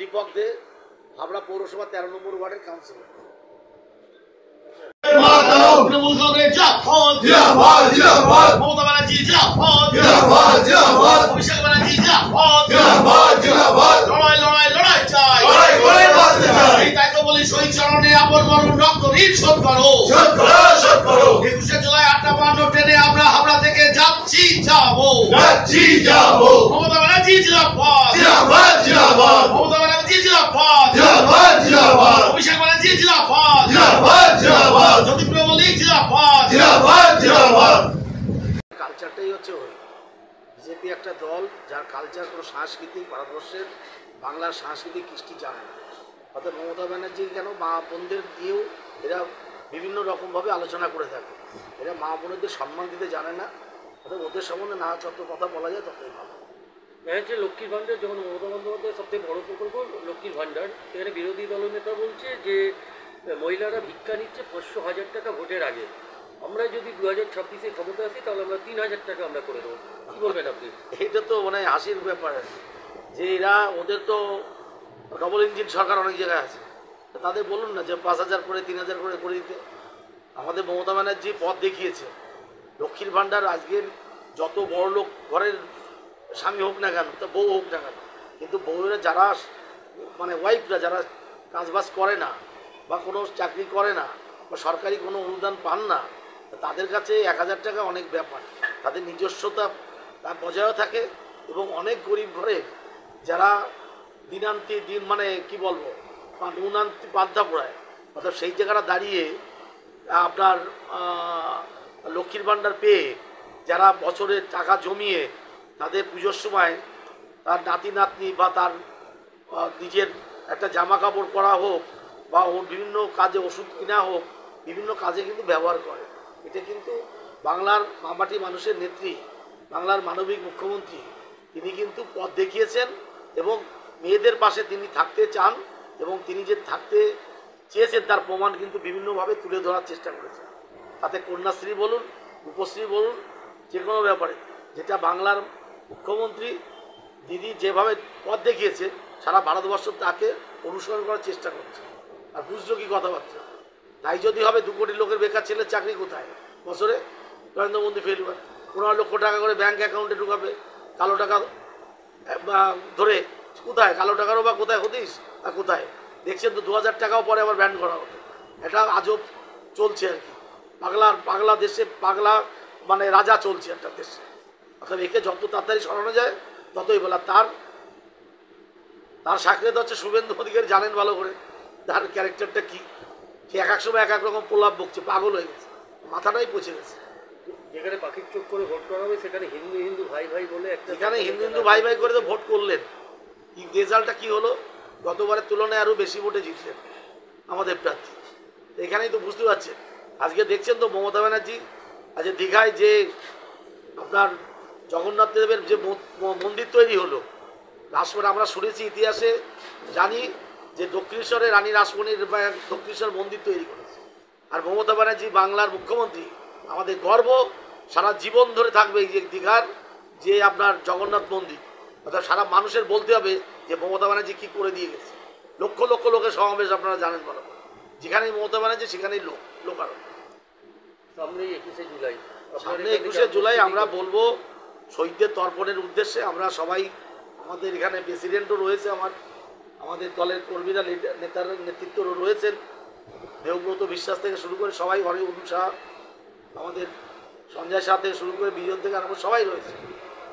দীপক দে, হাবড়া পৌরসভা 13 নম্বর ওয়ার্ডের কাউন্সিলর। তৃণমূল কংগ্রেস জিন্দাবাদ, জিন্দাবাদ, জিন্দাবাদ। মমতা ব্যানার্জি জিন্দাবাদ, জিন্দাবাদ, জিন্দাবাদ। অভিষেক ব্যানার্জি জিন্দাবাদ, জিন্দাবাদ, জিন্দাবাদ। লড়াই লড়াই লড়াই চাই, লড়াই করে বাঁচতে চাই। এই তাই তো বলি শহীদ চরণে আপন মরণ রক্ত ঋণ শোধ করো, শোধ করো, শোধ করো। 21শে জুলাই 8:52 ট্রেনে আমরা হাবড়া থেকে যাচ্ছি যাবো, যাচ্ছি যাবো। মমতা ব্যানার্জি জিন্দাবাদ, জিন্দাবাদ, জিন্দাবাদ। মমতা ব্যানার্জি জিন্দাবাদ, জিন্দাবাদ, জিন্দাবাদ। অভিষেক ব্যানার্জি জিন্দাবাদ, জিন্দাবাদ, জিন্দাবাদ। জ্যোতিপ্রিয় মল্লিক জিন্দাবাদ, জিন্দাবাদ, জিন্দাবাদ। কালচারটাই হচ্ছে ওই বিজেপি একটা দল যার কালচার কোনো সাংস্কৃতিক ভারতবর্ষের বাংলার সাংস্কৃতিক কৃষ্টি জানে না। অর্থাৎ মমতা ব্যানার্জি কেন মা বোনদের দিয়েও এরা বিভিন্ন রকমভাবে আলোচনা করে থাকে। এরা মা বোনদের সম্মান দিতে জানে না। অর্থাৎ ওদের সম্বন্ধে না যত কথা বলা যায় ততই ভালো। যে লক্ষ্মীর ভাণ্ডার যখন মমতা বন্দ্যোপাধ্যায়ের সবথেকে বড় প্রকল্প লক্ষ্মীর ভাণ্ডার, সেখানে বিরোধী দলনেতা বলছে যে মহিলারা ভিক্ষা নিচ্ছে 500,000 টাকা ভোটের আগে। আমরা যদি 2026-এ ক্ষমতা আসি তাহলে আমরা 3,000 টাকা আমরা করে দেবো। কী বলবেন আপনি? এইটা তো মানে হাসির ব্যাপার যে এরা ওদের তো ডবল ইঞ্জিন সরকার অনেক জায়গায় আছে, তাদের বলুন না যে 5,000 করে 3,000 করে দিতে। আমাদের মমতা ব্যানার্জি পথ দেখিয়েছে। লক্ষ্মীর ভাণ্ডার আজকে যত বড় লোক ঘরের স্বামী হোক না কেন, তা বউ হোক না কেন, কিন্তু বউয়েরা যারা মানে ওয়াইফরা যারা কাজবাজ করে না বা কোনো চাকরি করে না বা সরকারি কোনো অনুদান পান না, তাদের কাছে 1,000 টাকা অনেক ব্যাপার। তাদের নিজস্বতা বজায় থাকে এবং অনেক গরিব ঘরের যারা দিনান্তি দিন মানে কি বলবো নুনান্তি বাধ্যা পড়ায়, অর্থাৎ সেই জায়গাটা দাঁড়িয়ে আপনার লক্ষ্মীর ভাণ্ডার পেয়ে যারা বছরে টাকা জমিয়ে তাদের পুজোর সময় তার নাতি নাতনি বা তার নিজের একটা জামা কাপড় পরা হোক বা ওর বিভিন্ন কাজে ওষুধ কিনা হোক, বিভিন্ন কাজে কিন্তু ব্যবহার করে। এটা কিন্তু বাংলার মামাটি মানুষের নেত্রী, বাংলার মানবিক মুখ্যমন্ত্রী, তিনি কিন্তু পথ দেখিয়েছেন এবং মেয়েদের পাশে তিনি থাকতে চান এবং তিনি যে থাকতে চেয়েছেন তার প্রমাণ কিন্তু বিভিন্নভাবে তুলে ধরার চেষ্টা করেছেন। তাতে কন্যাশ্রী বলুন, রূপশ্রী বলুন, যে কোনো ব্যাপারে যেটা বাংলার মুখ্যমন্ত্রী দিদি যেভাবে পথ দেখিয়েছে সারা ভারতবর্ষ তাকে অনুসরণ করার চেষ্টা করছে। আর বুঝলো কি কথাবার্তা, তাই যদি হবে 2 কোটি লোকের বেকার ছেলের চাকরি কোথায়? বছরে নরেন্দ্র মোদী ফেলবার 15 লক্ষ টাকা করে ব্যাঙ্ক অ্যাকাউন্টে ঢুকাবে, কালো টাকা ধরে কোথায়? কালো টাকারও বা কোথায় হতিস আর কোথায় দেখছেন তো 2,000 টাকাও পরে আবার ব্যান করা হতো। এটা আজব চলছে আর কি, পাগলা দেশে পাগলা মানে রাজা চলছে একটা দেশে। অর্থাৎ একে যত তাড়াতাড়ি সরানো যায় ততই বলা। তার সাক্ষাৎ হচ্ছে শুভেন্দু অধিকারী, জানেন ভালো করে তার ক্যারেক্টারটা কি। সে এক এক সময় এক এক রকম প্রলাপ বকছে, পাগল হয়ে গেছে, মাথাটাই পচে গেছে। যেখানে পাখির চোখ করে ভোট করা হবে সেখানে হিন্দু হিন্দু ভাই ভাই বলে একটা, সেখানে হিন্দু ভাই ভাই করে তো ভোট করলেন, কি রেজাল্টটা কি হলো? গতবারের তুলনায় আরও বেশি ভোটে জিতলেন আমাদের প্রার্থী। এখানেই তো বুঝতে পারছেন। আজকে দেখছেন তো মমতা ব্যানার্জি আজ দীঘায় যে আপনার জগন্নাথ দেবের যে মন্দির তৈরি হলো, রাসমণি আমরা শুনেছি ইতিহাসে জানি যে দক্ষিণেশ্বরে রানী রাসমণির দক্ষিণেশ্বর মন্দির তৈরি করেছে। আর মমতা ব্যানার্জি বাংলার মুখ্যমন্ত্রী, আমাদের গর্ব, সারা জীবন ধরে থাকবে এই যে দীঘার যে আপনার জগন্নাথ মন্দির। অর্থাৎ সারা মানুষের বলতে হবে যে মমতা ব্যানার্জি কী করে দিয়ে গেছে। লক্ষ লক্ষ লোকের সমাবেশ আপনারা জানেন ভালো, যেখানেই মমতা ব্যানার্জি সেখানেই লোকারণ্য। সামনেই 21শে জুলাই, সামনে 21শে জুলাই আমরা বলবো শহীদদের তর্পণের উদ্দেশ্যে আমরা সবাই, আমাদের এখানে প্রেসিডেন্টও রয়েছে, আমাদের দলের কর্মীরা নেতারা নেতৃত্বও রয়েছেন, দেবব্রত বিশ্বাস থেকে শুরু করে সবাই, অরুণ শাহ, আমাদের সঞ্জয় শাহ থেকে শুরু করে বিজন থেকে আরম্ভ সবাই রয়েছে,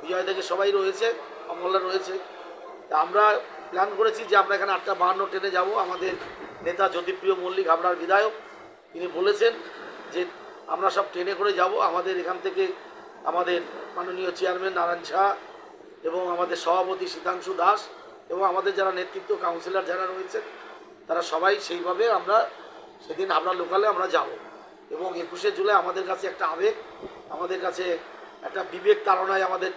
বিজয় থেকে সবাই রয়েছে, অমল্লা রয়েছে। তা আমরা প্ল্যান করেছি যে আমরা এখানে 8:52 ট্রেনে যাব। আমাদের নেতা জ্যোতিপ্রিয় মল্লিক আপনার বিধায়ক, তিনি বলেছেন যে আমরা সব ট্রেনে করে যাব। আমাদের এখান থেকে আমাদের মাননীয় চেয়ারম্যান নারায়ণ শাহ এবং আমাদের সভাপতি শীতাংশু দাস এবং আমাদের যারা নেতৃত্ব কাউন্সিলর যারা রয়েছেন তারা সবাই সেইভাবে আমরা সেদিন আমরা লোকালে আমরা যাব। এবং 21শে জুলাই আমাদের কাছে একটা আবেগ, আমাদের কাছে একটা বিবেক তাড়নায় আমাদের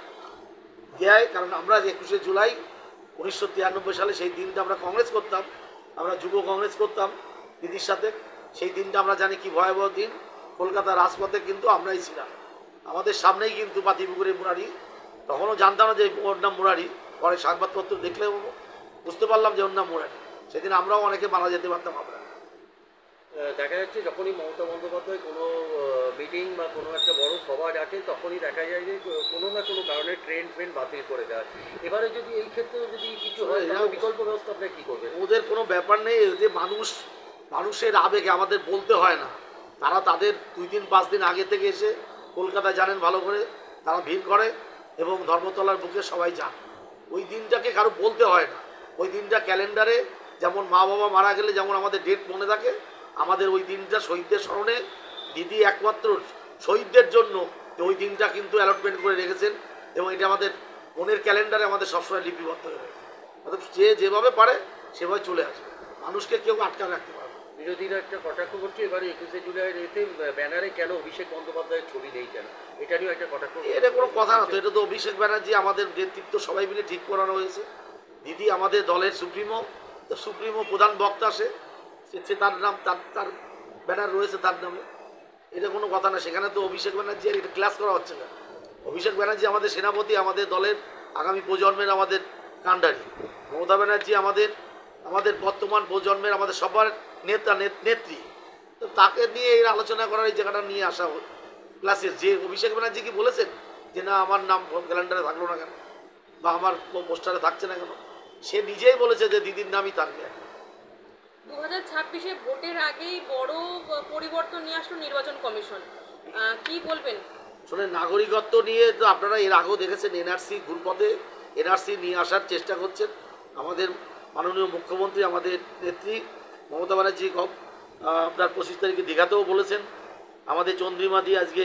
দেয়। কারণ আমরা 21শে জুলাই 1993 সালে সেই দিনটা আমরা কংগ্রেস করতাম, আমরা যুব কংগ্রেস করতাম দিদির সাথে। সেই দিনটা আমরা জানি কি ভয়াবহ দিন। কলকাতার রাজপথে কিন্তু আমরাই ছিলাম, আমাদের সামনেই কিন্তু পাতিপুকুরে মুরারি, তখনও জানতাম না যে ওর নাম মুরারি, পরে সংবাদপত্র দেখলে বুঝতে পারলাম যে ওর নাম মুরারি। সেদিন আমরাও অনেকে মারা যেতে পারতাম আমরা। দেখা যাচ্ছে যখনই মমতা বন্দ্যোপাধ্যায় কোনো মিটিং বা কোনো একটা বড় সভা ডাকে তখনই দেখা যায় যে কোনো না কোনো কারণে ট্রেন বাতিল করে দেয়। এবারে যদি এই ক্ষেত্রে যদি কিছু হয় তাহলে বিকল্প ব্যবস্থা আপনারা কী করবেন? ওদের কোনো ব্যাপার নেই, যে মানুষের আবেগে আমাদের বলতে হয় না। তারা তাদের 2 দিন 5 দিন আগে থেকে এসে কলকাতায় জানেন ভালো করে, তারা ভিড় করে এবং ধর্মতলার বুকে সবাই যান। ওই দিনটাকে কারো বলতে হয় না। ওই দিনটা ক্যালেন্ডারে যেমন মা বাবা মারা গেলে যেমন আমাদের ডেট মনে থাকে, আমাদের ওই দিনটা শহীদদের স্মরণে দিদি একমাত্র শহীদদের জন্য ওই দিনটা কিন্তু অ্যালটমেন্ট করে রেখেছেন এবং এটা আমাদের মনের ক্যালেন্ডারে আমাদের সবসময় লিপিবদ্ধ হয়ে রয়েছে। অর্থাৎ যে যেভাবে পারে সেভাবে চলে আসবে, মানুষকে কেউ আটকা রাখতে পারবে। বিরোধীরা একটা কটাক্ষ করছে এবারে 21শে জুলাইয়ের এতে ব্যানারে কেন অভিষেক বন্দ্যোপাধ্যায়ের ছবি নেই কেন, এটা নিয়েও একটা কটাক্ষ। এটা কোনো কথা না তো, এটা তো অভিষেক ব্যানার্জি আমাদের নেতৃত্ব সবাই মিলে ঠিক করানো হয়েছে। দিদি আমাদের দলের সুপ্রিমো প্রধান বক্তা, সে তার নাম তার ব্যানার রয়েছে তার নামে, এটা কোনো কথা না। সেখানে তো অভিষেক ব্যানার্জি এটা ক্লাস করা হচ্ছে না। অভিষেক ব্যানার্জি আমাদের সেনাপতি, আমাদের দলের আগামী প্রজন্মের আমাদের কাণ্ডারি। মমতা ব্যানার্জি আমাদের বর্তমান প্রজন্মের আমাদের সবার নেত্রী। তো তাকে নিয়ে এই আলোচনা করার এই জায়গাটা নিয়ে আসা হয় ক্লাসের। যে অভিষেক ব্যানার্জি কি বলেছেন যে না আমার নাম ক্যালেন্ডারে থাকলো না কেন বা আমার পোস্টারে থাকছে না কেন, সে নিজেই বলেছে যে দিদির নামই থাকবে। 2026-এ ভোটের আগেই বড় পরিবর্তন নিয়ে আসলো নির্বাচন কমিশন, কি বলবেন? শোনেন, নাগরিকত্ব নিয়ে তো আপনারা এর আগেও দেখেছেন, এনআরসি ঘুরপথে এনআরসি নিয়ে আসার চেষ্টা করছেন আমাদের মাননীয় মুখ্যমন্ত্রী, আমাদের নেত্রী মমতা ব্যানার্জি। আপনার 25 তারিখে দীঘাতেও বলেছেন, আমাদের চন্দ্রিমা দিয়ে আজকে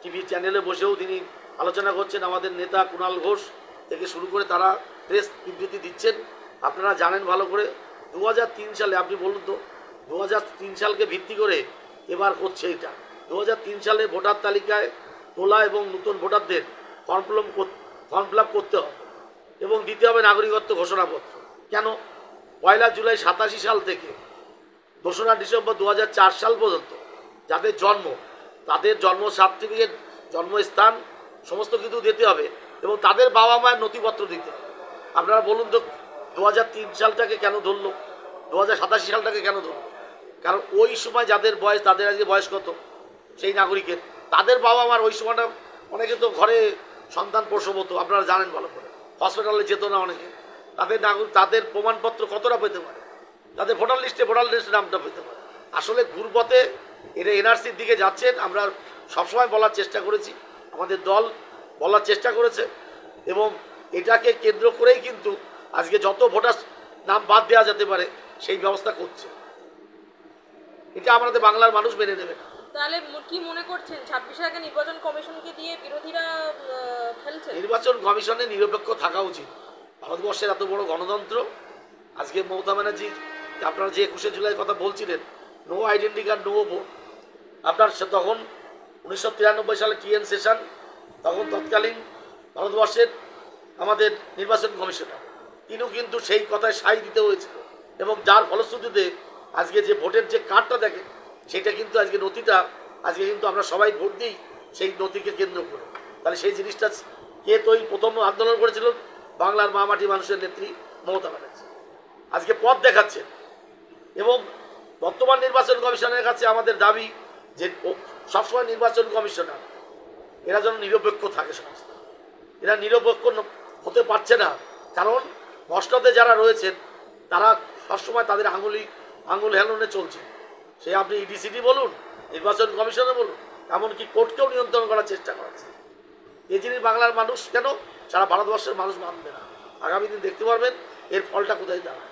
টিভি চ্যানেলে বসেও তিনি আলোচনা করছেন। আমাদের নেতা কুণাল ঘোষ থেকে শুরু করে তারা প্রেস বিবৃতি দিচ্ছেন। আপনারা জানেন ভালো করে 2003 সালে, আপনি বলুন তো 2003 সালকে ভিত্তি করে এবার করছে এটা। 2003 সালে ভোটার তালিকায় তোলা এবং নতুন ভোটারদের ফর্ম ফিল আপ করতে হবে এবং দিতে হবে নাগরিকত্ব ঘোষণাপত্র। কেন? 1 জুলাই 87 সাল থেকে 2রা ডিসেম্বর 2004 সাল পর্যন্ত যাদের জন্ম, তাদের জন্ম সার্টিফিকেট, জন্মস্থান সমস্ত কিছু দিতে হবে এবং তাদের বাবা মায়ের নথিপত্র দিতে হবে। আপনারা বলুন তো 2003 সালটাকে কেন ধরলো, 2087 সালটাকে কেন ধরলো? কারণ ওই সময় যাদের বয়স, তাদের আজকে বয়স কত সেই নাগরিকের, তাদের বাবা মার ওই সময়টা, অনেকে তো ঘরে সন্তান প্রসব হতো, আপনারা জানেন ভালো করে, হসপিটালে যেত না অনেকে, তাদের প্রমাণপত্র কতটা পেতে পারে, তাদের ভোটার লিস্টে নামটা পেতে পারে। আসলে ঘুরপথে এটা এনআরসির দিকে যাচ্ছেন, আমরা সবসময় বলার চেষ্টা করেছি, আমাদের দল বলার চেষ্টা করেছে এবং এটাকে কেন্দ্র করেই কিন্তু আজকে যত ভোটার নাম বাদ দেওয়া যেতে পারে সেই ব্যবস্থা করছে। এটা আমাদের বাংলার মানুষ মেনে নেবে না। তাহলে কি মনে করছেন 26-এর আগে নির্বাচন কমিশনকে দিয়ে বিরোধীরা খেলছে? নির্বাচন কমিশনে নিরপেক্ষ থাকা উচিত। ভারতবর্ষের এত বড় গণতন্ত্র, আজকে মমতা ব্যানার্জি আপনারা যে 21শে জুলাই কথা বলছিলেন, no identity card no vote, আপনার তখন 1993 সালে টিএন সেশন, তখন তৎকালীন ভারতবর্ষের আমাদের নির্বাচন কমিশনার, তিনিও কিন্তু সেই কথায় সাই দিতে হয়েছিল এবং যার ফলশ্রুতিতে আজকে যে ভোটের যে কার্ডটা দেখেন সেটা কিন্তু আজকে নথিটা আজকে কিন্তু আমরা সবাই ভোট দিই সেই নথিকে কেন্দ্র করে। তাহলে সেই জিনিসটা কে তৈরি প্রথম আন্দোলন করেছিল? বাংলার মা মাটি মানুষের নেত্রী মমতা ব্যানার্জি। আজকে পথ দেখাচ্ছেন এবং বর্তমান নির্বাচন কমিশনের কাছে আমাদের দাবি যে সবসময় নির্বাচন কমিশনার এরা যেন নিরপেক্ষ থাকে সমস্ত। এরা নিরপেক্ষ হতে পারছে না, কারণ মসনদে যারা রয়েছেন তারা সবসময় তাদের আঙুল হেলনে চলছে। সে আপনি ইডিসিডি বলুন, নির্বাচন কমিশনে বলুন, এমনকি কোর্টকেও নিয়ন্ত্রণ করার চেষ্টা করাচ্ছে। এই জিনিস বাংলার মানুষ কেন, সারা ভারতবর্ষের মানুষ মানবে না। আগামী দিন দেখতে পারবেন এর ফলটা কোথায় দাঁড়ায়।